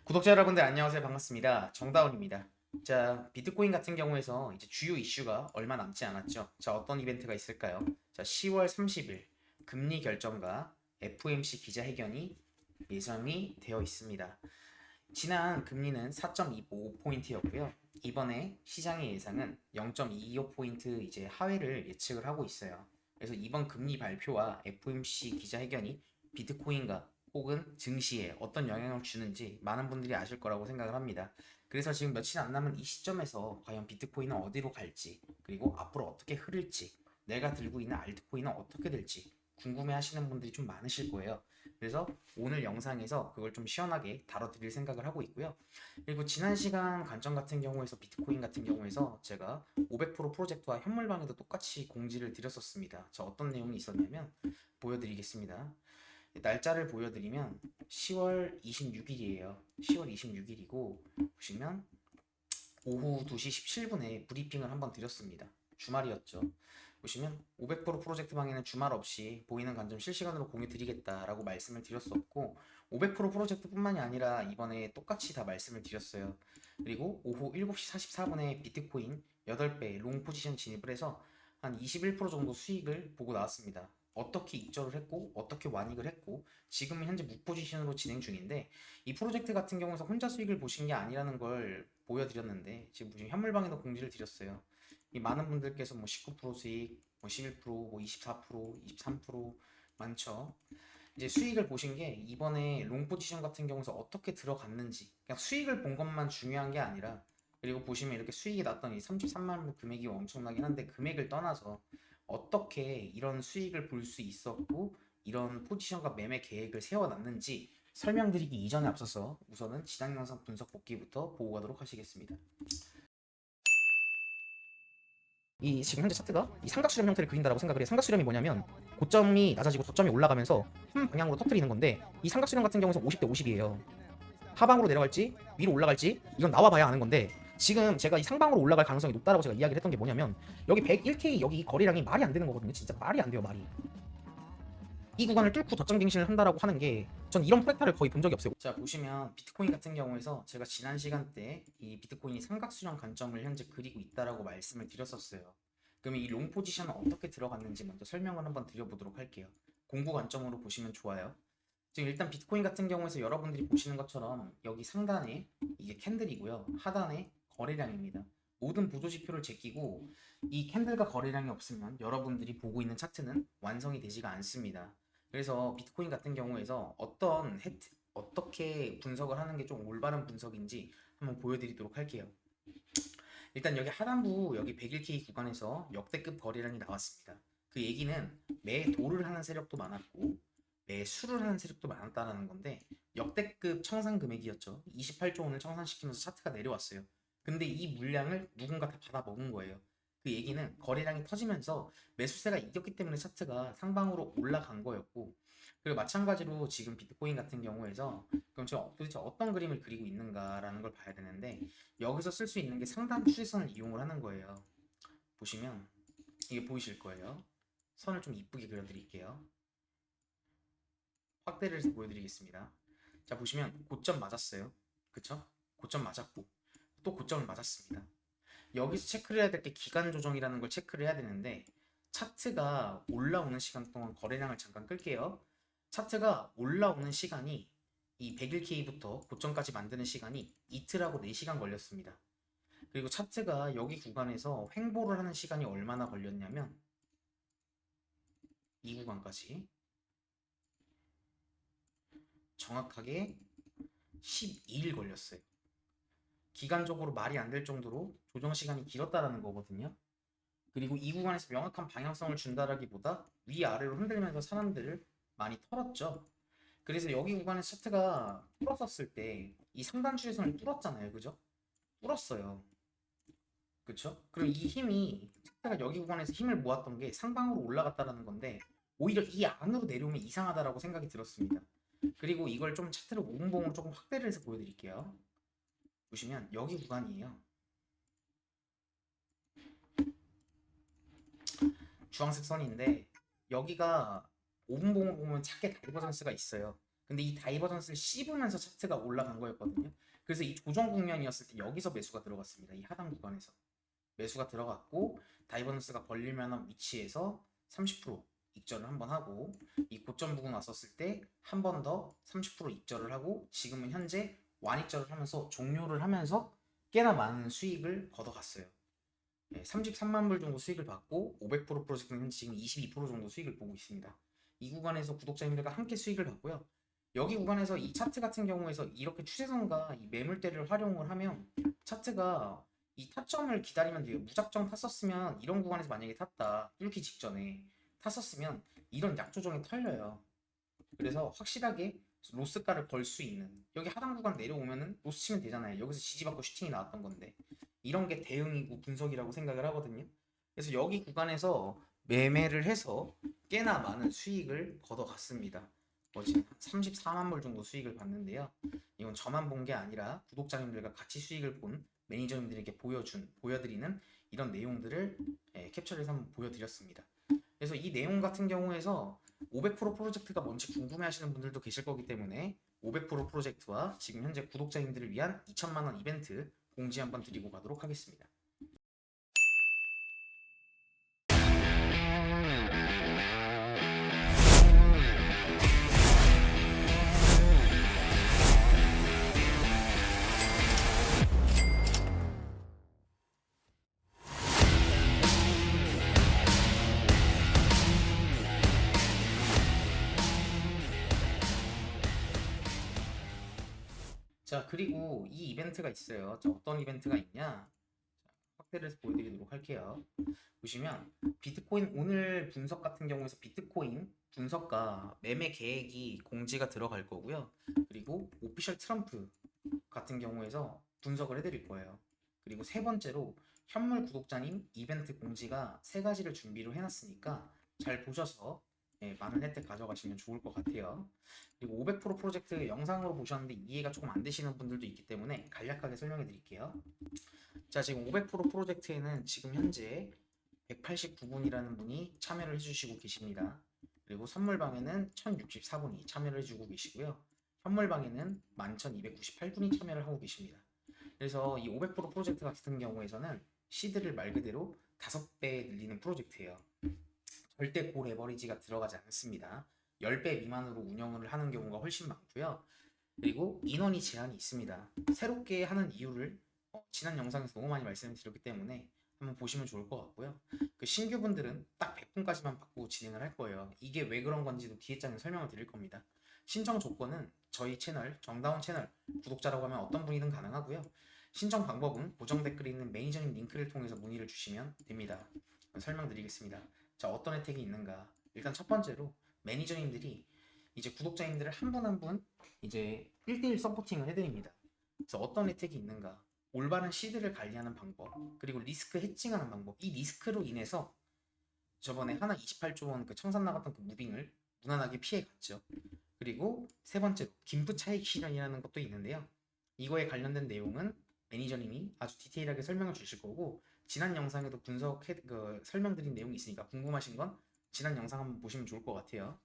구독자 여러분들 안녕하세요. 반갑습니다. 정다운입니다. 자, 비트코인 같은 경우에서 이제 주요 이슈가 얼마 남지 않았죠. 자, 어떤 이벤트가 있을까요? 자, 10월 30일 금리 결정과 FOMC 기자회견이 예정이 되어 있습니다. 지난 금리는 4.25포인트였고요. 이번에 시장의 예상은 0.25포인트 이제 하회를 예측을 하고 있어요. 그래서 이번 금리 발표와 FOMC 기자회견이 비트코인과 혹은 증시에 어떤 영향을 주는지 많은 분들이 아실 거라고 생각을 합니다. 그래서 지금 며칠 안 남은 이 시점에서 과연 비트코인은 어디로 갈지, 그리고 앞으로 어떻게 흐를지, 내가 들고 있는 알트코인은 어떻게 될지 궁금해 하시는 분들이 좀 많으실 거예요. 그래서 오늘 영상에서 그걸 좀 시원하게 다뤄드릴 생각을 하고 있고요. 그리고 지난 시간 관점 같은 경우에서 비트코인 같은 경우에서 제가 500% 프로젝트와 현물방에도 똑같이 공지를 드렸었습니다. 자, 어떤 내용이 있었냐면 보여드리겠습니다. 날짜를 보여드리면 10월 26일이에요. 10월 26일이고 보시면 오후 2시 17분에 브리핑을 한번 드렸습니다. 주말이었죠. 보시면 500% 프로젝트 방에는 주말 없이 보이는 관점 실시간으로 공유 드리겠다라고 말씀을 드렸었고 500% 프로젝트뿐만이 아니라 이번에 똑같이 다 말씀을 드렸어요. 그리고 오후 7시 44분에 비트코인 8배 롱 포지션 진입을 해서 한 21% 정도 수익을 보고 나왔습니다. 어떻게 입절을 했고 어떻게 완익을 했고 지금은 현재 무 포지션으로 진행 중인데 이 프로젝트 같은 경우에서 혼자 수익을 보신 게 아니라는 걸 보여드렸는데 지금 현물방에도 공지를 드렸어요. 이 많은 분들께서 뭐 19% 수익, 뭐 11%, 뭐 24%, 23% 많죠. 이제 수익을 보신 게 이번에 롱 포지션 같은 경우에서 어떻게 들어갔는지 그냥 수익을 본 것만 중요한 게 아니라 그리고 보시면 이렇게 수익이 났던 이 33만 불 금액이 엄청나긴 한데 금액을 떠나서 어떻게 이런 수익을 볼 수 있었고 이런 포지션과 매매 계획을 세워놨는지 설명드리기 이전에 앞서서 우선은 지난 영상 분석 복귀부터 보고 가도록 하시겠습니다. 이 지금 현재 차트가 이 삼각수렴 형태를 그린다라고 생각을 해요. 삼각수렴이 뭐냐면 고점이 낮아지고 저점이 올라가면서 한 방향으로 터뜨리는 건데 이 삼각수렴 같은 경우에는 50대 50이에요. 하방으로 내려갈지 위로 올라갈지 이건 나와봐야 아는 건데 지금 제가 이 상방으로 올라갈 가능성이 높다라고 제가 이야기를 했던 게 뭐냐면 여기 101K 여기 거래량이 말이 안 되는 거거든요. 진짜 말이 안 돼요, 말이. 이 구간을 뚫고 저점 갱신을 한다라고 하는 게 전 이런 프랙타를 거의 본 적이 없어요. 자, 보시면 비트코인 같은 경우에서 제가 지난 시간대 이 비트코인이 삼각수렴 관점을 현재 그리고 있다라고 말씀을 드렸었어요. 그러면 이 롱 포지션은 어떻게 들어갔는지 먼저 설명을 한번 드려보도록 할게요. 공구 관점으로 보시면 좋아요. 지금 일단 비트코인 같은 경우에서 여러분들이 보시는 것처럼 여기 상단에 이게 캔들이고요. 하단에 거래량입니다. 모든 보조지표를 제끼고 이 캔들과 거래량이 없으면 여러분들이 보고 있는 차트는 완성이 되지가 않습니다. 그래서 비트코인 같은 경우에서 어떻게 분석을 하는 게 좀 올바른 분석인지 한번 보여드리도록 할게요. 일단 여기 하단부 여기 101K 구간에서 역대급 거래량이 나왔습니다. 그 얘기는 매도를 하는 세력도 많았고 매수를 하는 세력도 많았다는 건데 역대급 청산 금액이었죠. 28조 원을 청산시키면서 차트가 내려왔어요. 근데 이 물량을 누군가 다 받아 먹은 거예요. 그 얘기는 거래량이 터지면서 매수세가 이겼기 때문에 차트가 상방으로 올라간 거였고 그리고 마찬가지로 지금 비트코인 같은 경우에서 그럼 지금 도대체 어떤 그림을 그리고 있는가라는 걸 봐야 되는데 여기서 쓸 수 있는 게 상단 추세선을 이용을 하는 거예요. 보시면 이게 보이실 거예요. 선을 좀 이쁘게 그려드릴게요. 확대를 해서 보여드리겠습니다. 자, 보시면 고점 맞았어요. 그쵸? 고점 맞았고 또 고점을 맞았습니다. 여기서 체크를 해야 될 게 기간 조정이라는 걸 체크를 해야 되는데 차트가 올라오는 시간 동안 거래량을 잠깐 끌게요. 차트가 올라오는 시간이 이 101K부터 고점까지 만드는 시간이 이틀하고 4시간 걸렸습니다. 그리고 차트가 여기 구간에서 횡보를 하는 시간이 얼마나 걸렸냐면 이 구간까지 정확하게 12일 걸렸어요. 기간적으로 말이 안 될 정도로 조정 시간이 길었다라는 거거든요. 그리고 이 구간에서 명확한 방향성을 준다라기보다 위아래로 흔들면서 사람들을 많이 털었죠. 그래서 여기 구간에서 차트가 뚫었었을 때 이 상단 추세선을 뚫었잖아요. 그죠? 뚫었어요. 그쵸? 그럼 이 힘이 차트가 여기 구간에서 힘을 모았던 게 상방으로 올라갔다라는 건데 오히려 이 안으로 내려오면 이상하다라고 생각이 들었습니다. 그리고 이걸 좀 차트를 5분봉으로 조금 확대를 해서 보여드릴게요. 보시면 여기 구간이에요. 주황색 선인데 여기가 5분봉으로 보면 작게 다이버전스가 있어요. 근데 이 다이버전스를 씹으면서 차트가 올라간 거였거든요. 그래서 이 조정 국면이었을 때 여기서 매수가 들어갔습니다. 이 하단 구간에서 매수가 들어갔고 다이버전스가 벌릴만한 위치에서 30% 익절을 한번 하고 이 고점 부근 왔었을 때 한 번 더 30% 익절을 하고 지금은 현재 완익절을 하면서 종료를 하면서 꽤나 많은 수익을 걷어갔어요. 33만 불 정도 수익을 받고 500% 프로젝트는 현재 지금 22% 정도 수익을 보고 있습니다. 이 구간에서 구독자님들과 함께 수익을 받고요. 여기 구간에서 이 차트 같은 경우에서 이렇게 추세선과 이 매물대를 활용을 하면 차트가 이 타점을 기다리면 돼요. 무작정 탔었으면 이런 구간에서 만약에 탔다 뚫기 직전에 탔었으면 이런 약조정이 털려요. 그래서 확실하게 로스가를 걸 수 있는 여기 하단 구간 내려오면은 로스 치면 되잖아요. 여기서 지지받고 슈팅이 나왔던 건데 이런 게 대응이고 분석이라고 생각을 하거든요. 그래서 여기 구간에서 매매를 해서 꽤나 많은 수익을 걷어갔습니다. 거의 34만 불 정도 수익을 봤는데요. 이건 저만 본 게 아니라 구독자님들과 같이 수익을 본 매니저님들에게 보여드리는 이런 내용들을 캡처를 해서 한번 보여드렸습니다. 그래서 이 내용 같은 경우에서 500% 프로젝트가 뭔지 궁금해 하시는 분들도 계실 거기 때문에 500% 프로젝트와 지금 현재 구독자님들을 위한 2천만 원 이벤트 공지 한번 드리고 가도록 하겠습니다. 자, 그리고 이 이벤트가 있어요. 자, 어떤 이벤트가 있냐? 확대를 해서 보여드리도록 할게요. 보시면 비트코인 오늘 분석 같은 경우에서 비트코인 분석과 매매 계획이 공지가 들어갈 거고요. 그리고 오피셜 트럼프 같은 경우에서 분석을 해드릴 거예요. 그리고 세 번째로 현물 구독자님 이벤트 공지가 세 가지를 준비로 해놨으니까 잘 보셔서 많은 혜택 가져가시면 좋을 것 같아요. 그리고 500% 프로젝트 영상으로 보셨는데 이해가 조금 안 되시는 분들도 있기 때문에 간략하게 설명해 드릴게요. 자, 지금 500% 프로젝트에는 지금 현재 189분이라는 분이 참여를 해주시고 계십니다. 그리고 선물방에는 1064분이 참여를 해주고 계시고요. 현물방에는 11,298분이 참여를 하고 계십니다. 그래서 이 500% 프로젝트 같은 경우에서는 시드를 말 그대로 5배 늘리는 프로젝트예요. 절대 고 레버리지가 들어가지 않습니다. 10배 미만으로 운영을 하는 경우가 훨씬 많고요. 그리고 인원이 제한이 있습니다. 새롭게 하는 이유를 지난 영상에서 너무 많이 말씀을 드렸기 때문에 한번 보시면 좋을 것 같고요. 그 신규분들은 딱 100분까지만 받고 진행을 할 거예요. 이게 왜 그런 건지도 뒤에 장에 설명을 드릴 겁니다. 신청 조건은 저희 채널, 정다운 채널 구독자라고 하면 어떤 분이든 가능하고요. 신청 방법은 고정 댓글에 있는 매니저님 링크를 통해서 문의를 주시면 됩니다. 설명드리겠습니다. 자, 어떤 혜택이 있는가? 일단 첫 번째로 매니저님들이 이제 구독자님들을 한 분 한 분 이제 1대1 서포팅을 해드립니다. 그래서 어떤 혜택이 있는가? 올바른 시드를 관리하는 방법, 그리고 리스크 해칭하는 방법. 이 리스크로 인해서 저번에 하나 28조 원 그 청산 나갔던 그 무빙을 무난하게 피해갔죠. 그리고 세 번째로 김프 차익 실현이라는 것도 있는데요. 이거에 관련된 내용은 매니저님이 아주 디테일하게 설명을 주실 거고 지난 영상에도 설명드린 내용이 있으니까 궁금하신 건 지난 영상 한번 보시면 좋을 것 같아요.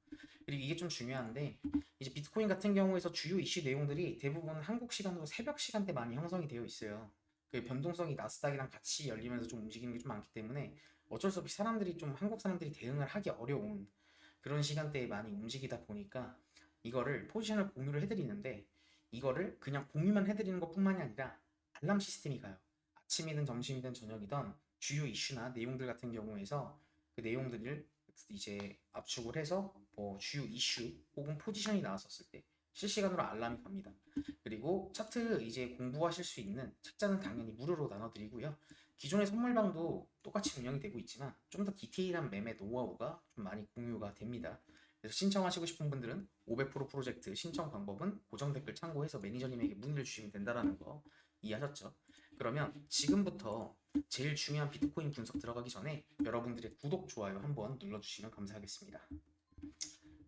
그리고 이게 좀 중요한데 이제 비트코인 같은 경우에서 주요 이슈 내용들이 대부분 한국 시간으로 새벽 시간대 많이 형성이 되어 있어요. 그 변동성이 나스닥이랑 같이 열리면서 좀 움직이는 게 좀 많기 때문에 어쩔 수 없이 사람들이 좀 한국 사람들이 대응을 하기 어려운 그런 시간대에 많이 움직이다 보니까 이거를 포지션을 공유를 해드리는데 이거를 그냥 공유만 해드리는 것 뿐만이 아니라 알람 시스템이 가요. 아침이든 점심이든 저녁이든 주요 이슈나 내용들 같은 경우에서 그 내용들을 이제 압축을 해서 뭐 주요 이슈 혹은 포지션이 나왔었을 때 실시간으로 알람이 갑니다. 그리고 차트 이제 공부하실 수 있는 책자는 당연히 무료로 나눠드리고요. 기존의 선물방도 똑같이 운영이 되고 있지만 좀 더 디테일한 매매 노하우가 좀 많이 공유가 됩니다. 그래서 신청하시고 싶은 분들은 500% 프로젝트 신청 방법은 고정 댓글 참고해서 매니저님에게 문의를 주시면 된다는 거 이해하셨죠? 그러면 지금부터 제일 중요한 비트코인 분석 들어가기 전에 여러분들의 구독, 좋아요 한번 눌러주시면 감사하겠습니다.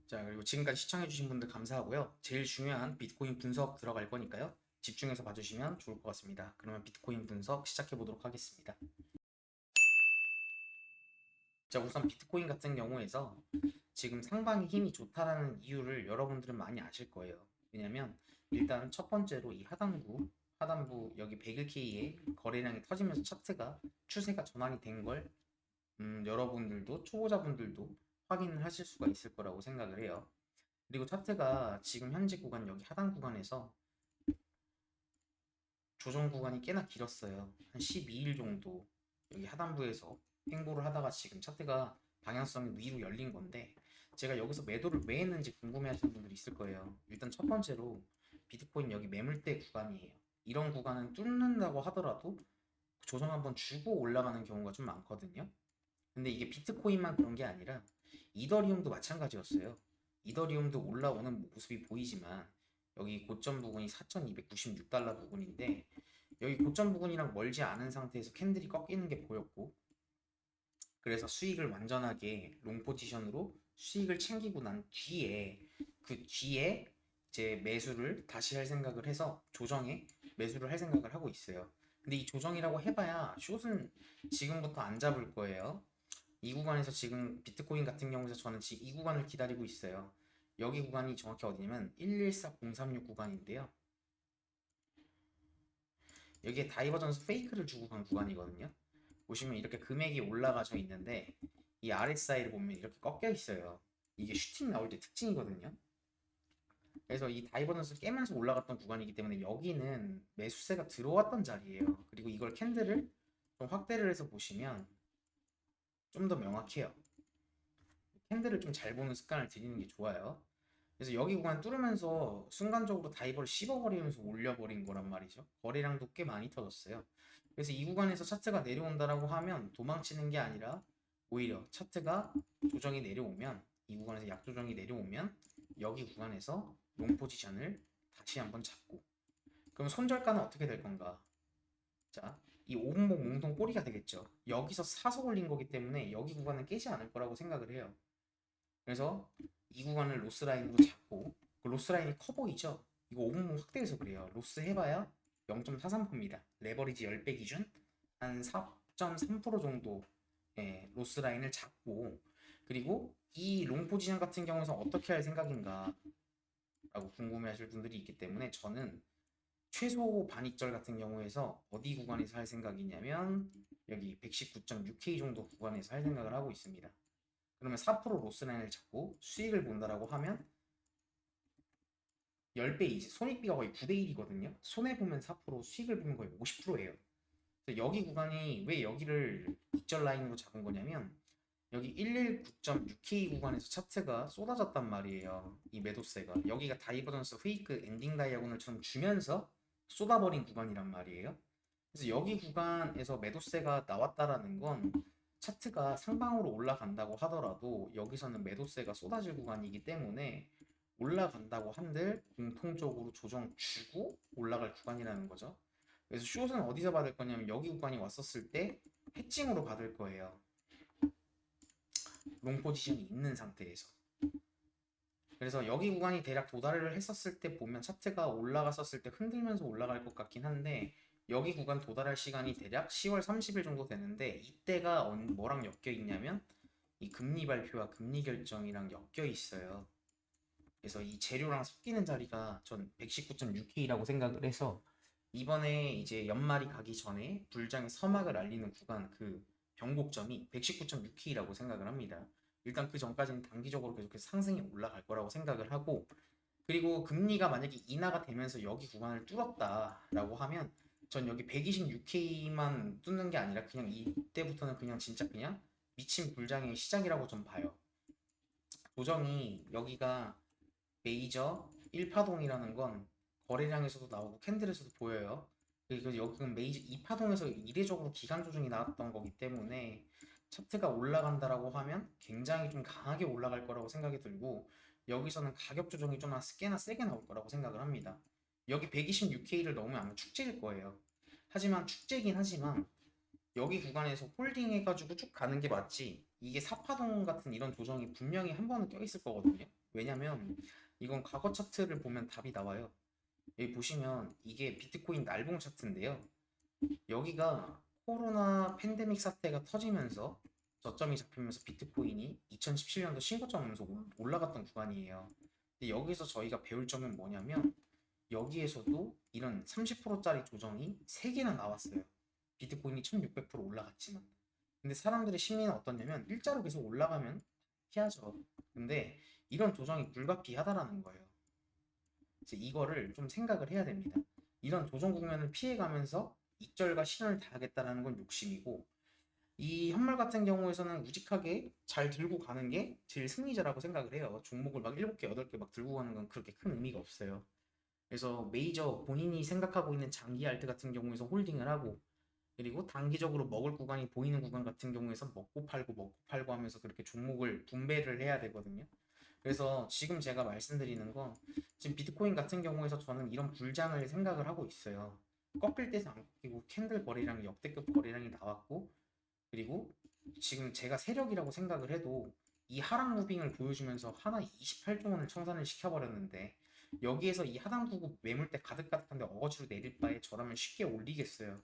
자, 그리고 지금까지 시청해주신 분들 감사하고요. 제일 중요한 비트코인 분석 들어갈 거니까요. 집중해서 봐주시면 좋을 것 같습니다. 그러면 비트코인 분석 시작해 보도록 하겠습니다. 자, 우선 비트코인 같은 경우에서 지금 상방의 힘이 좋다라는 이유를 여러분들은 많이 아실 거예요. 왜냐면 일단 첫 번째로 이 하단부 여기 101K의 거래량이 터지면서 차트가 추세가 전환이 된 걸 여러분들도 초보자분들도 확인을 하실 수가 있을 거라고 생각을 해요. 그리고 차트가 지금 현재 구간 여기 하단 구간에서 조정 구간이 꽤나 길었어요. 한 12일 정도 여기 하단부에서 횡보를 하다가 지금 차트가 방향성이 위로 열린 건데, 제가 여기서 매도를 왜 했는지 궁금해 하시는 분들이 있을 거예요. 일단 첫 번째로 비트코인 여기 매물대 구간이에요. 이런 구간은 뚫는다고 하더라도 조정 한번 주고 올라가는 경우가 좀 많거든요. 근데 이게 비트코인만 그런 게 아니라 이더리움도 마찬가지였어요. 이더리움도 올라오는 모습이 보이지만 여기 고점 부분이 4,296달러 부분인데, 여기 고점 부분이랑 멀지 않은 상태에서 캔들이 꺾이는 게 보였고, 그래서 수익을 완전하게 롱 포지션으로 수익을 챙기고 난 뒤에, 그 뒤에 이제 매수를 다시 할 생각을 해서 조정에 매수를 할 생각을 하고 있어요. 근데 이 조정이라고 해봐야 숏은 지금부터 안 잡을 거예요. 이 구간에서 지금 비트코인 같은 경우에서 저는 지금 이 구간을 기다리고 있어요. 여기 구간이 정확히 어디냐면 114036 구간인데요. 여기에 다이버전스 페이크를 주고 간 구간이거든요. 보시면 이렇게 금액이 올라가져 있는데 이 RSI를 보면 이렇게 꺾여 있어요. 이게 슈팅 나올 때 특징이거든요. 그래서 이 다이버전스 깨면서 올라갔던 구간이기 때문에 여기는 매수세가 들어왔던 자리예요. 그리고 이걸 캔들을 좀 확대를 해서 보시면 좀 더 명확해요. 캔들을 좀 잘 보는 습관을 들이는 게 좋아요. 그래서 여기 구간 뚫으면서 순간적으로 다이버를 씹어버리면서 올려버린 거란 말이죠. 거래량도 꽤 많이 터졌어요. 그래서 이 구간에서 차트가 내려온다라고 하면 도망치는 게 아니라 오히려 차트가 조정이 내려오면, 이 구간에서 약조정이 내려오면 여기 구간에서 롱 포지션을 다시 한번 잡고, 그럼 손절가는 어떻게 될 건가? 자, 이 5분목 몽동 꼬리가 되겠죠. 여기서 사서 올린 거기 때문에 여기 구간은 깨지 않을 거라고 생각을 해요. 그래서 이 구간을 로스 라인으로 잡고, 그 로스 라인이 커 보이죠? 이거 5분봉 확대해서 그래요. 로스 해봐야 0.43%입니다. 레버리지 10배 기준 한 4.3% 정도 로스 라인을 잡고, 그리고 이 롱 포지션 같은 경우에는 어떻게 할 생각인가 라고 궁금해 하실 분들이 있기 때문에 저는 최소 반익절 같은 경우에서 어디 구간에서 할 생각이냐면 여기 119.6K 정도 구간에서 할 생각을 하고 있습니다. 그러면 4% 로스라인을 잡고 수익을 본다라고 하면 10배이지, 손익비가 거의 9대1이거든요. 손해보면 4%, 수익을 보면 거의 50%예요. 그래서 여기 구간이 왜 여기를 익절 라인으로 잡은 거냐면 여기 119.6K 구간에서 차트가 쏟아졌단 말이에요. 이 매도세가 여기가 다이버전스 페이크 엔딩 다이아고널처럼 주면서 쏟아버린 구간이란 말이에요. 그래서 여기 구간에서 매도세가 나왔다라는 건 차트가 상방으로 올라간다고 하더라도 여기서는 매도세가 쏟아질 구간이기 때문에 올라간다고 한들 공통적으로 조정 주고 올라갈 구간이라는 거죠. 그래서 숏은 어디서 받을 거냐면 여기 구간이 왔었을 때 해칭으로 받을 거예요. 롱 포지션이 있는 상태에서. 그래서 여기 구간이 대략 도달을 했었을 때 보면 차트가 올라갔었을 때 흔들면서 올라갈 것 같긴 한데, 여기 구간 도달할 시간이 대략 10월 30일 정도 되는데 이때가 뭐랑 엮여 있냐면 이 금리 발표와 금리 결정이랑 엮여 있어요. 그래서 이 재료랑 섞이는 자리가 전 119.6K라고 생각을 해서 이번에 이제 연말이 가기 전에 불장의 서막을 알리는 구간, 그 변곡점이 119.6K라고 생각을 합니다. 일단 그 전까지는 단기적으로 계속해서 상승이 올라갈 거라고 생각을 하고, 그리고 금리가 만약에 인하가 되면서 여기 구간을 뚫었다라고 하면 전 여기 126K만 뚫는 게 아니라 그냥 이때부터는 그냥 진짜 그냥 미친 불장의 시작이라고 좀 봐요. 조정이 여기가 메이저 1파동이라는 건 거래량에서도 나오고 캔들에서도 보여요. 그리고 여기는 메이저 2파동에서 이례적으로 기간 조정이 나왔던 거기 때문에 차트가 올라간다라고 하면 굉장히 좀 강하게 올라갈 거라고 생각이 들고, 여기서는 가격 조정이 좀 꽤나 세게 나올 거라고 생각을 합니다. 여기 126K를 넘으면 아마 축제일 거예요. 하지만 축제긴 하지만 여기 구간에서 홀딩 해가지고 쭉 가는 게 맞지, 이게 4파동 같은 이런 조정이 분명히 한 번은 껴있을 거거든요. 왜냐면 이건 과거 차트를 보면 답이 나와요. 여기 보시면 이게 비트코인 날봉 차트인데요. 여기가 코로나 팬데믹 사태가 터지면서 저점이 잡히면서 비트코인이 2017년도 신고점 오면서 올라갔던 구간이에요. 근데 여기서 저희가 배울 점은 뭐냐면 여기에서도 이런 30%짜리 조정이 3개나 나왔어요. 비트코인이 1600% 올라갔지만. 근데 사람들의 심리는 어떻냐면 일자로 계속 올라가면 피하죠. 근데 이런 조정이 불가피하다라는 거예요. 그래서 이거를 좀 생각을 해야 됩니다. 이런 조정 국면을 피해가면서 익절과 실현을 다하겠다라는 건 욕심이고, 이 현물 같은 경우에서는 우직하게 잘 들고 가는 게 제일 승리자라고 생각을 해요. 종목을 막 7개, 8개 막 들고 가는 건 그렇게 큰 의미가 없어요. 그래서 메이저 본인이 생각하고 있는 장기 알트 같은 경우에서 홀딩을 하고, 그리고 단기적으로 먹을 구간이 보이는 구간 같은 경우에서 먹고 팔고 하면서 그렇게 종목을 분배를 해야 되거든요. 그래서 지금 제가 말씀드리는 건 지금 비트코인 같은 경우에서 저는 이런 불장을 생각을 하고 있어요. 꺾일 때도 안 꺾이고 캔들 거래량이 역대급 거래량이 나왔고, 그리고 지금 제가 세력이라고 생각을 해도 이 하락 무빙을 보여주면서 하나 28조 원을 청산을 시켜버렸는데, 여기에서 이 하단 구급 매물대 가득가득한데 어거지로 내릴 바에 저라면 쉽게 올리겠어요.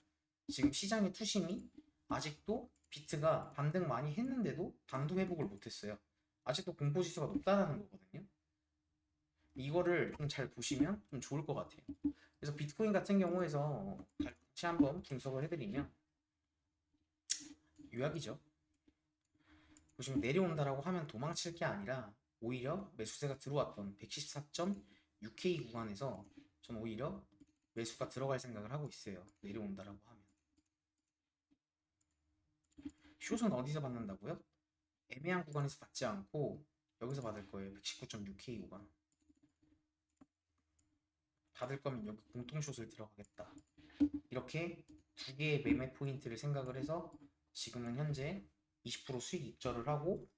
지금 시장의 투심이 아직도 비트가 반등 많이 했는데도 반도 회복을 못했어요. 아직도 공포지수가 높다는 거거든요. 이거를 좀 잘 보시면 좀 좋을 것 같아요. 그래서 비트코인 같은 경우에서 같이 한번 분석을 해드리면 요약이죠. 보시면 내려온다라고 하면 도망칠 게 아니라 오히려 매수세가 들어왔던 114.6K 구간에서 전 오히려 매수가 들어갈 생각을 하고 있어요. 내려온다라고 하면. 숏은 어디서 받는다고요? 애매한 구간에서 받지 않고 여기서 받을 거예요. 119.6K 구간. 받을 거면 여기 공통숏을 들어가겠다. 이렇게 두 개의 매매 포인트를 생각을 해서 지금은 현재 20% 수익 입절을 하고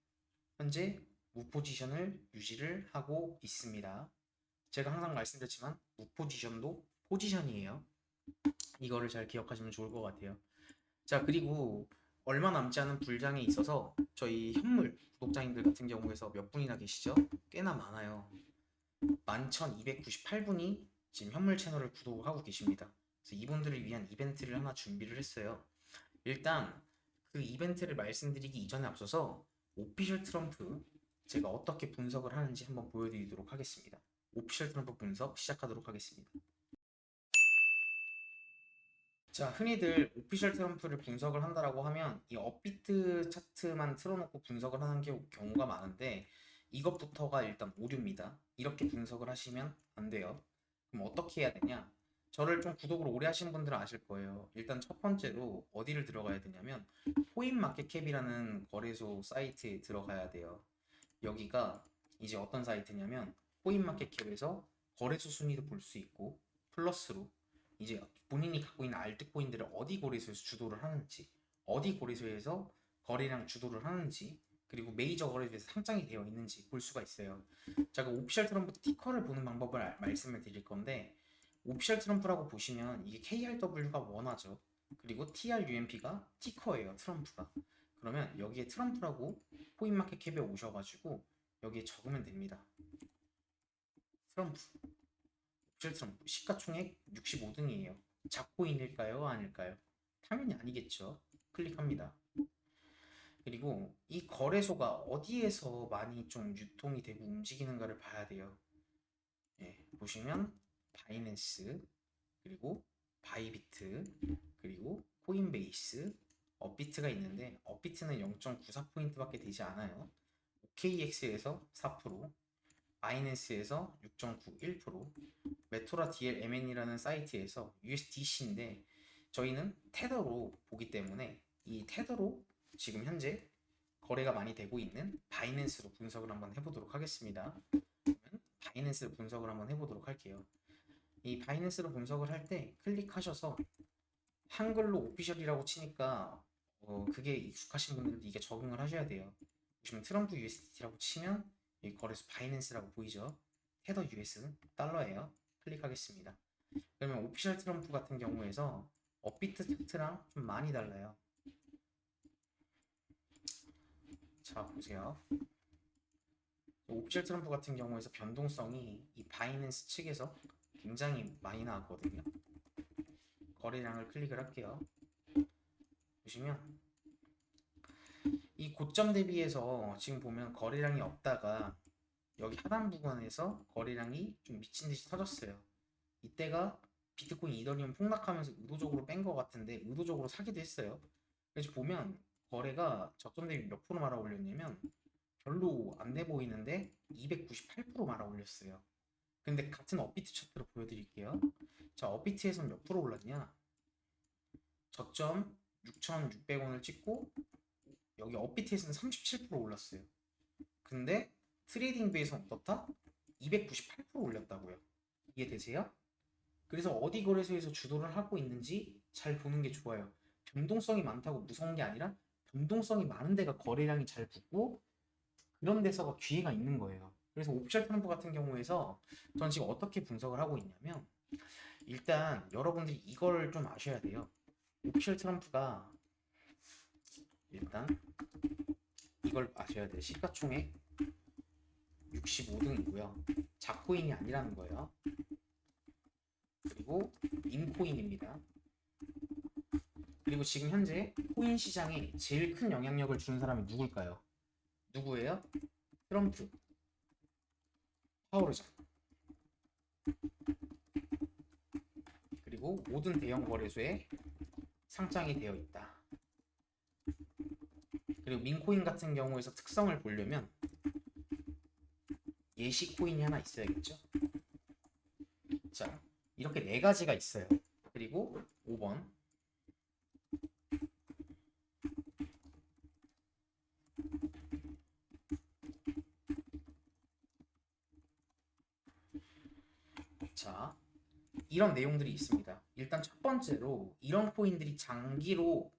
현재 무포지션을 유지를 하고 있습니다. 제가 항상 말씀드렸지만 무포지션도 포지션이에요. 이거를 잘 기억하시면 좋을 것 같아요. 자, 그리고 얼마 남지 않은 불장에 있어서 저희 현물 구독자님들 같은 경우에서 몇 분이나 계시죠? 꽤나 많아요. 11,298분이 지금 현물 채널을 구독하고 계십니다. 그래서 이분들을 위한 이벤트를 하나 준비를 했어요. 일단 그 이벤트를 말씀드리기 이전에 앞서서 오피셜 트럼프 제가 어떻게 분석을 하는지 한번 보여드리도록 하겠습니다. 오피셜 트럼프 분석 시작하도록 하겠습니다. 자, 흔히들 오피셜 트럼프를 분석을 한다라고 하면 이 업비트 차트만 틀어놓고 분석을 하는 경우가 많은데, 이것부터가 일단 오류입니다. 이렇게 분석을 하시면 안 돼요. 그럼 어떻게 해야 되냐? 저를 좀 구독을 오래 하신 분들은 아실 거예요. 일단 첫 번째로 어디를 들어가야 되냐면 코인마켓캡이라는 거래소 사이트에 들어가야 돼요. 여기가 이제 어떤 사이트냐면 코인마켓캡에서 거래소 순위도 볼 수 있고, 플러스로 이제 본인이 갖고 있는 알트코인들을 어디 거래소에서 주도를 하는지, 어디 거래소에서 거래량 주도를 하는지, 그리고 메이저 거래소에서 상장이 되어 있는지 볼 수가 있어요. 자, 그 오피셜 트럼프 티커를 보는 방법을 말씀을 드릴 건데, 오피셜 트럼프라고 보시면 이게 KRW가 원화죠. 그리고 TRUMP가 티커예요, 트럼프가. 그러면 여기에 트럼프라고 코인마켓캡에 오셔가지고 여기에 적으면 됩니다. 트럼프, 오피셜 트럼프, 시가총액 65등이에요. 잡코인일까요? 아닐까요? 당연히 아니겠죠. 클릭합니다. 그리고 이 거래소가 어디에서 많이 좀 유통이 되고 움직이는가를 봐야 돼요. 예, 보시면 바이낸스, 그리고 바이비트, 그리고 코인베이스, 업비트가 있는데 업비트는 0.94포인트밖에 되지 않아요. OKX에서 4%, 바이낸스에서 6.91%, 메토라 DLMN이라는 사이트에서 USDC인데 저희는 테더로 보기 때문에 이 테더로 지금 현재 거래가 많이 되고 있는 바이낸스로 분석을 한번 해보도록 하겠습니다. 그러면 바이낸스로 분석을 한번 해보도록 할게요. 이 바이낸스로 분석을 할 때 클릭하셔서 한글로 오피셜이라고 치니까 그게 익숙하신 분들은 이게 적응을 하셔야 돼요. 보시면 트럼프 USDT라고 치면 이 거래소 바이낸스라고 보이죠? 테더 US 달러예요. 클릭하겠습니다. 그러면 오피셜 트럼프 같은 경우에서 업비트 차트랑 좀 많이 달라요. 자, 보세요. 오피셜 트럼프 같은 경우에서 변동성이 이 바이낸스 측에서 굉장히 많이 나왔거든요. 거래량을 클릭을 할게요. 보시면 이 고점 대비해서 지금 보면 거래량이 없다가 여기 하단 구간에서 거래량이 좀 미친 듯이 터졌어요. 이때가 비트코인 이더리움 폭락하면서 의도적으로 뺀 것 같은데 의도적으로 사기도 했어요. 그래서 보면 거래가 저점 대비 몇 프로 말아 올렸냐면 별로 안 돼 보이는데 298% 말아 올렸어요. 근데 같은 업비트 차트로 보여드릴게요. 자, 업비트에서는 몇 프로 올랐냐? 저점 6,600원을 찍고 여기 업비트에서는 37% 올랐어요. 근데 트레이딩 뷰에서는 어떻다? 298% 올렸다고요. 이해되세요? 그래서 어디 거래소에서 주도를 하고 있는지 잘 보는 게 좋아요. 변동성이 많다고 무서운 게 아니라 변동성이 많은 데가 거래량이 잘 붙고 그런 데서가 기회가 있는 거예요. 그래서 오피셜 트럼프 같은 경우에서 저는 지금 어떻게 분석을 하고 있냐면 일단 여러분들이 이걸 좀 아셔야 돼요. 오피셜 트럼프가 일단 이걸 아셔야 돼요. 시가총액 65등이고요. 자코인이 아니라는 거예요. 그리고 밈코인입니다. 그리고 지금 현재 코인 시장에 제일 큰 영향력을 주는 사람이 누굴까요? 누구예요? 트럼프, 파워르장. 그리고 모든 대형 거래소에 상장이 되어 있다. 그리고 민코인 같은 경우에서 특성을 보려면 예시 코인이 하나 있어야겠죠. 자, 이렇게 네 가지가 있어요. 그리고 5번 자, 이런 내용들이 있습니다. 일단 첫 번째로 이런 코인들이 장기로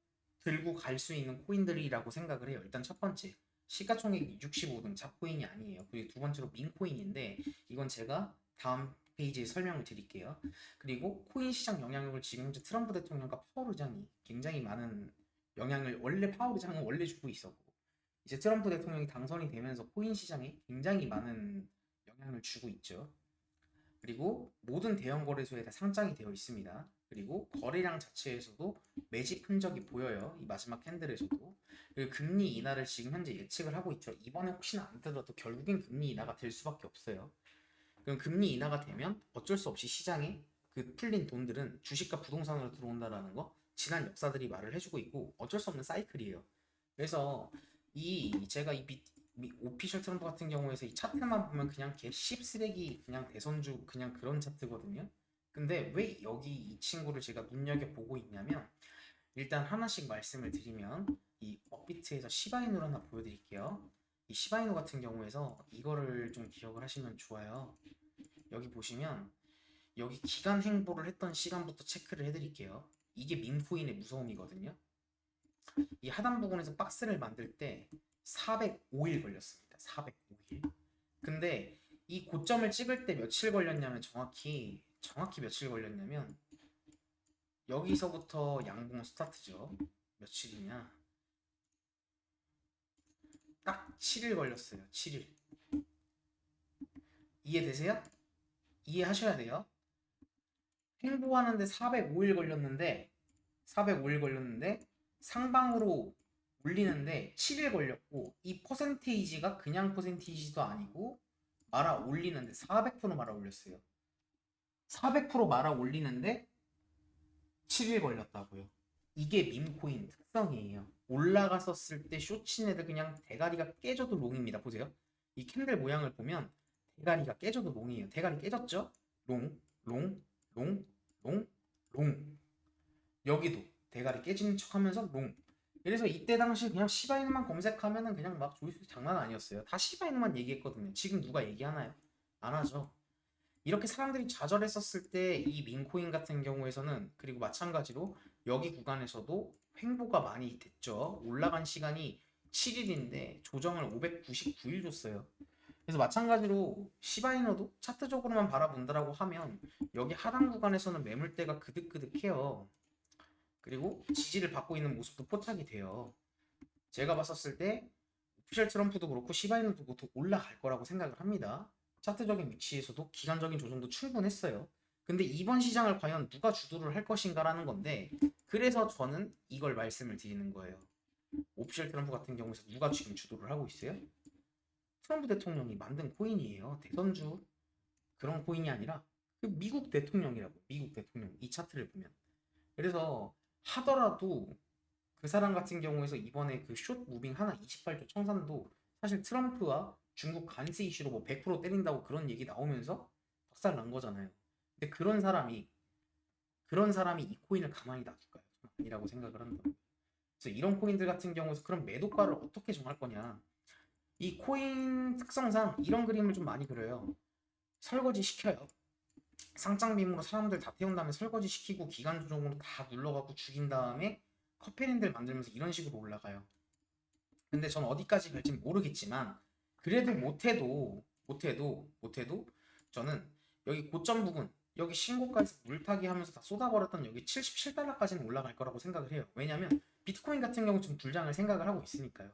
들고 갈 수 있는 코인들이라고 생각을 해요. 일단 첫 번째 시가총액 65등 잡코인이 아니에요. 그리고 두 번째로 민코인인데 이건 제가 다음 페이지에 설명을 드릴게요. 그리고 코인 시장 영향력을 지금 현재 트럼프 대통령과 파월의장이 굉장히 많은 영향을 원래 파월의장은 원래 주고 있었고 이제 트럼프 대통령이 당선이 되면서 코인 시장에 굉장히 많은 영향을 주고 있죠. 그리고 모든 대형 거래소에 다 상장이 되어 있습니다. 그리고 거래량 자체에서도 매집 흔적이 보여요. 이 마지막 캔들에서도. 그리고 금리 인하를 지금 현재 예측을 하고 있죠. 이번에 혹시나 안 되더라도 결국엔 금리 인하가 될 수밖에 없어요. 그럼 금리 인하가 되면 어쩔 수 없이 시장에 그 풀린 돈들은 주식과 부동산으로 들어온다라는 거 지난 역사들이 말을 해주고 있고 어쩔 수 없는 사이클이에요. 그래서 제가 오피셜 트럼프 같은 경우에서 이 차트만 보면 그냥 개 씹쓰레기 그냥 대선주 그냥 그런 차트거든요. 근데 왜 여기 이 친구를 제가 눈여겨보고 있냐면 일단 하나씩 말씀을 드리면 이 업비트에서 시바이누를 하나 보여드릴게요. 이 시바이누 같은 경우에서 이거를 좀 기억을 하시면 좋아요. 여기 보시면 여기 기간 행보를 했던 시간부터 체크를 해드릴게요. 이게 밈코인의 무서움이거든요. 이 하단 부분에서 박스를 만들 때 405일 걸렸습니다. 405일. 근데 이 고점을 찍을 때 며칠 걸렸냐면 정확히 며칠 걸렸냐면 여기서부터 양봉 스타트죠. 며칠이냐? 딱 7일 걸렸어요. 7일. 이해되세요? 이해하셔야 돼요. 행보하는데 405일 걸렸는데 상방으로 올리는데 7일 걸렸고 이 퍼센테이지가 그냥 퍼센테이지도 아니고 말아 올리는데 400% 말아 올렸어요. 400% 말아 올리는데 7일 걸렸다고요. 이게 밈코인 특성이에요. 올라갔었을 때 쇼친 애들 그냥 대가리가 깨져도 롱입니다. 보세요. 이 캔들 모양을 보면 대가리가 깨져도 롱이에요. 대가리 깨졌죠? 롱, 롱, 롱, 롱, 롱. 여기도 대가리 깨지는 척 하면서 롱. 그래서 이때 당시 그냥 시바이누만 검색하면은 그냥 막 조회수 장난 아니었어요. 다 시바이누만 얘기했거든요. 지금 누가 얘기하나요? 안 하죠. 이렇게 사람들이 좌절했었을 때 이 민코인 같은 경우에서는 그리고 마찬가지로 여기 구간에서도 횡보가 많이 됐죠. 올라간 시간이 7일인데 조정을 599일 줬어요. 그래서 마찬가지로 시바이너도 차트적으로만 바라본다라고 하면 여기 하단 구간에서는 매물대가 그득그득해요. 그리고 지지를 받고 있는 모습도 포착이 돼요. 제가 봤었을 때 오피셜 트럼프도 그렇고 시바이너도 그렇고 올라갈 거라고 생각을 합니다. 차트적인 위치에서도 기간적인 조정도 충분했어요. 근데 이번 시장을 과연 누가 주도를 할 것인가라는 건데 그래서 저는 이걸 말씀을 드리는 거예요. 오피셜 트럼프 같은 경우에서 누가 지금 주도를 하고 있어요? 트럼프 대통령이 만든 코인이에요. 대선주 그런 코인이 아니라 그 미국 대통령이라고. 미국 대통령. 이 차트를 보면. 그래서 하더라도 그 사람 같은 경우에서 이번에 그 숏 무빙 하나 28조 청산도 사실 트럼프와 중국 관세 이슈로 뭐 100% 때린다고 그런 얘기 나오면서 박살 난 거잖아요. 근데 그런 사람이 이 코인을 가만히 놔둘까요? 아니라고 생각을 한다. 그래서 이런 코인들 같은 경우에서 그럼 매도가를 어떻게 정할 거냐? 이 코인 특성상 이런 그림을 좀 많이 그려요. 설거지 시켜요. 상장빔으로 사람들 다 태운 다음에 설거지 시키고 기간 조정으로 다 눌러갖고 죽인 다음에 커피랜들 만들면서 이런 식으로 올라가요. 근데 전 어디까지 갈지 모르겠지만 그래도 못해도 저는 여기 고점 부분 여기 신고가에서 물타기 하면서 다 쏟아버렸던 여기 77달러까지는 올라갈 거라고 생각을 해요. 왜냐면 비트코인 같은 경우 좀 불장을 생각을 하고 있으니까요.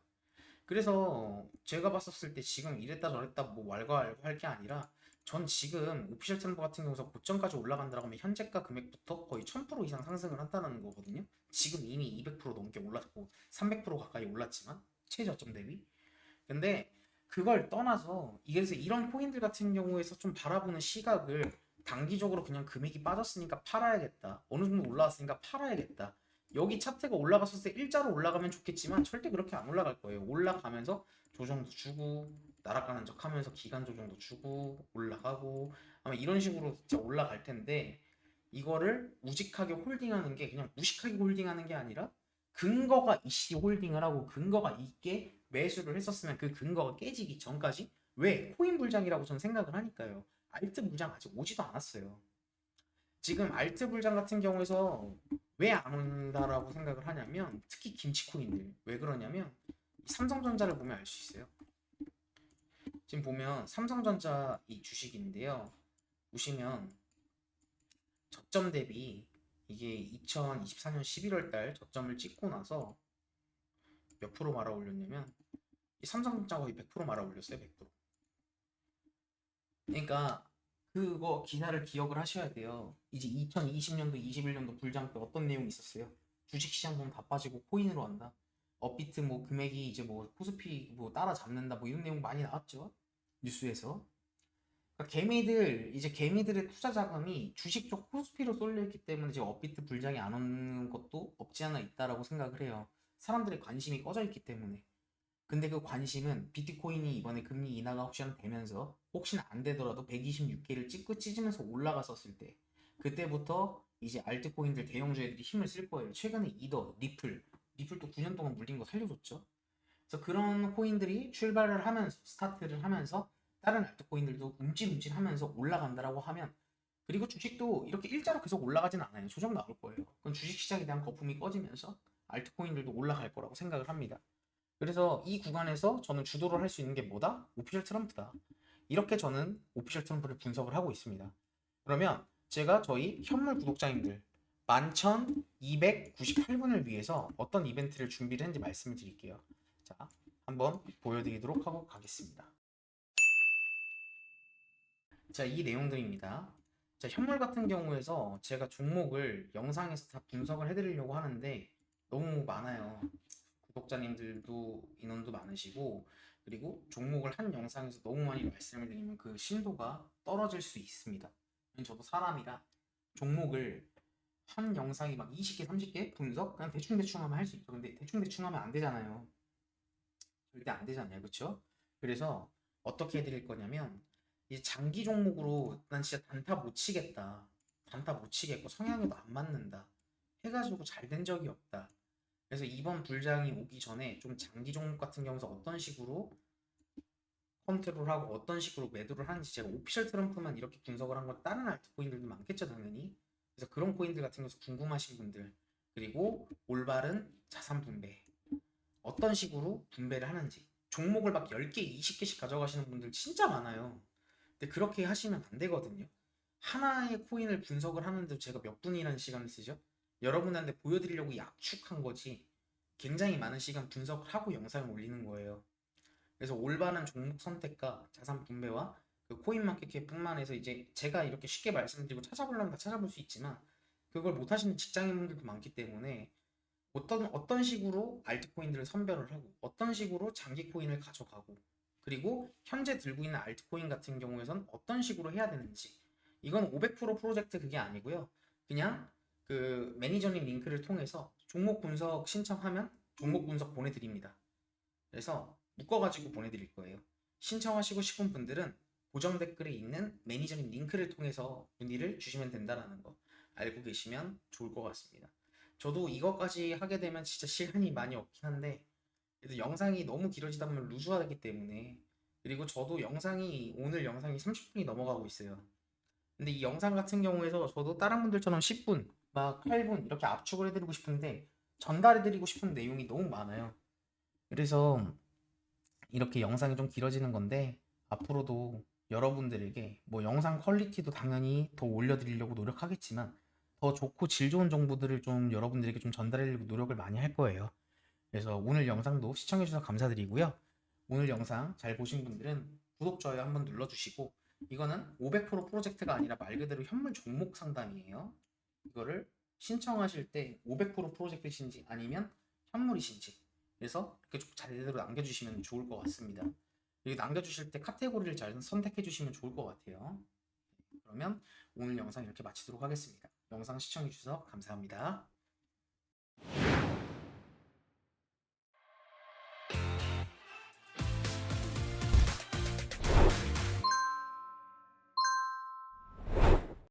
그래서 제가 봤었을 때 지금 이랬다 저랬다 뭐 왈가왈부 할 게 아니라 전 지금 오피셜 트렌드 같은 경우서 고점까지 올라간다고 하면 현재가 금액부터 거의 1000% 이상 상승을 한다는 거거든요. 지금 이미 200% 넘게 올랐고 300% 가까이 올랐지만 최저점 대비. 근데 그걸 떠나서 이래서 이런 코인들 같은 경우에서 좀 바라보는 시각을 단기적으로 그냥 금액이 빠졌으니까 팔아야겠다. 어느 정도 올라왔으니까 팔아야겠다. 여기 차트가 올라갔을 때 일자로 올라가면 좋겠지만 절대 그렇게 안 올라갈 거예요. 올라가면서 조정도 주고 날아가는 척 하면서 기간 조정도 주고 올라가고 아마 이런 식으로 진짜 올라갈 텐데 이거를 우직하게 홀딩하는 게 그냥 무식하게 홀딩하는 게 아니라 근거가 이씨 홀딩을 하고 근거가 있게 매수를 했었으면 그 근거가 깨지기 전까지 왜 코인 불장이라고 저는 생각을 하니까요. 알트 불장 아직 오지도 않았어요. 지금 알트 불장 같은 경우에서 왜 안 온다라고 생각을 하냐면 특히 김치코인들 왜 그러냐면 삼성전자를 보면 알 수 있어요. 지금 보면 삼성전자 이 주식인데요. 보시면 저점 대비 이게 2024년 11월 달 저점을 찍고 나서 몇 프로 말아 올렸냐면 이 삼성전자 거의 100% 말아 올렸어요. 100%. 그러니까 그거 기사를 기억을 하셔야 돼요. 이제 2020년도, 21년도 불장 때 어떤 내용이 있었어요? 주식시장 돈 다 빠지고 코인으로 한다. 업비트 뭐 금액이 이제 뭐 코스피 뭐 따라잡는다 뭐 이런 내용 많이 나왔죠. 뉴스에서. 그러니까 개미들의 투자 자금이 주식 쪽 코스피로 쏠려 있기 때문에 지금 업비트 불장이 안 오는 것도 없지 않아 있다라고 생각을 해요. 사람들의 관심이 꺼져 있기 때문에. 근데 그 관심은 비트코인이 이번에 금리 인하가 혹시나 되면서 혹시나 안 되더라도 126개를 찍고 찢으면서 올라갔었을 때 그때부터 이제 알트코인들 대형주애들이 힘을 쓸 거예요. 최근에 이더, 리플도 9년 동안 물린 거 살려줬죠. 그래서 그런 코인들이 출발을 하면서 스타트를 하면서 다른 알트코인들도 움찔움찔하면서 올라간다라고 하면 그리고 주식도 이렇게 일자로 계속 올라가진 않아요. 조정 나올 거예요. 그건 주식시장에 대한 거품이 꺼지면서 알트코인들도 올라갈 거라고 생각을 합니다. 그래서 이 구간에서 저는 주도를 할 수 있는 게 뭐다? 오피셜 트럼프다. 이렇게 저는 오피셜 트럼프를 분석을 하고 있습니다. 그러면 제가 저희 현물 구독자님들 11,298분을 위해서 어떤 이벤트를 준비를 했는지 말씀을 드릴게요. 자, 한번 보여드리도록 하고 가겠습니다. 자, 이 내용들입니다. 자, 현물 같은 경우에서 제가 종목을 영상에서 다 분석을 해드리려고 하는데 너무 많아요. 구독자님들도 인원도 많으시고 그리고 종목을 한 영상에서 너무 많이 말씀을 드리면 그 심도가 떨어질 수 있습니다. 저도 사람이라 종목을 한 영상이 막 20개, 30개 분석 그냥 대충대충 하면 할 수 있죠. 근데 대충대충 하면 안 되잖아요. 절대 안 되잖아요. 그쵸? 그래서 어떻게 해드릴 거냐면 이제 장기 종목으로 난 진짜 단타 못 치겠다. 단타 못 치겠고 성향에도 안 맞는다. 해가지고 잘 된 적이 없다. 그래서 이번 불장이 오기 전에 좀 장기 종목 같은 경우서 어떤 식으로 컨트롤하고 어떤 식으로 매도를 하는지 제가 오피셜 트럼프만 이렇게 분석을 한 건 다른 알트코인들도 많겠죠 당연히. 그래서 그런 코인들 같은 경우서 궁금하신 분들 그리고 올바른 자산 분배 어떤 식으로 분배를 하는지 종목을 막 10개, 20개씩 가져가시는 분들 진짜 많아요. 근데 그렇게 하시면 안 되거든요. 하나의 코인을 분석을 하는데 제가 몇 분이라는 시간을 쓰죠? 여러분한테 보여드리려고 약축한 거지 굉장히 많은 시간 분석을 하고 영상을 올리는 거예요. 그래서 올바른 종목 선택과 자산 분배와 그 코인 마켓뿐만 해서 이제 제가 이렇게 쉽게 말씀드리고 찾아보려면 다 찾아볼 수 있지만 그걸 못 하시는 직장인분들도 많기 때문에 어떤 식으로 알트코인들을 선별을 하고 어떤 식으로 장기 코인을 가져가고 그리고 현재 들고 있는 알트코인 같은 경우에선 어떤 식으로 해야 되는지 이건 500% 프로젝트 그게 아니고요. 그냥 그 매니저님 링크를 통해서 종목 분석 신청하면 종목 분석 보내드립니다. 그래서 묶어가지고 보내드릴 거예요. 신청하시고 싶은 분들은 고정 댓글에 있는 매니저님 링크를 통해서 문의를 주시면 된다는 거 알고 계시면 좋을 것 같습니다. 저도 이것까지 하게 되면 진짜 시간이 많이 없긴 한데 그래도 영상이 너무 길어지다 보면 루즈하기 때문에 그리고 저도 오늘 영상이 30분이 넘어가고 있어요. 근데 이 영상 같은 경우에서 저도 다른 분들처럼 10분, 막 8분 이렇게 압축을 해드리고 싶은데 전달해드리고 싶은 내용이 너무 많아요. 그래서 이렇게 영상이 좀 길어지는 건데 앞으로도 여러분들에게 뭐 영상 퀄리티도 당연히 더 올려드리려고 노력하겠지만 더 좋고 질 좋은 정보들을 좀 여러분들에게 좀 전달하려고 노력을 많이 할 거예요. 그래서 오늘 영상도 시청해주셔서 감사드리고요. 오늘 영상 잘 보신 분들은 구독, 좋아요 한번 눌러주시고 이거는 500% 프로젝트가 아니라 말 그대로 현물 종목 상담이에요. 이거를 신청하실 때 500% 프로젝트이신지 아니면 현물이신지 그래서 이렇게 좀 제대로 남겨주시면 좋을 것 같습니다. 그리고 남겨주실 때 카테고리를 잘 선택해 주시면 좋을 것 같아요. 그러면 오늘 영상 이렇게 마치도록 하겠습니다. 영상 시청해 주셔서 감사합니다.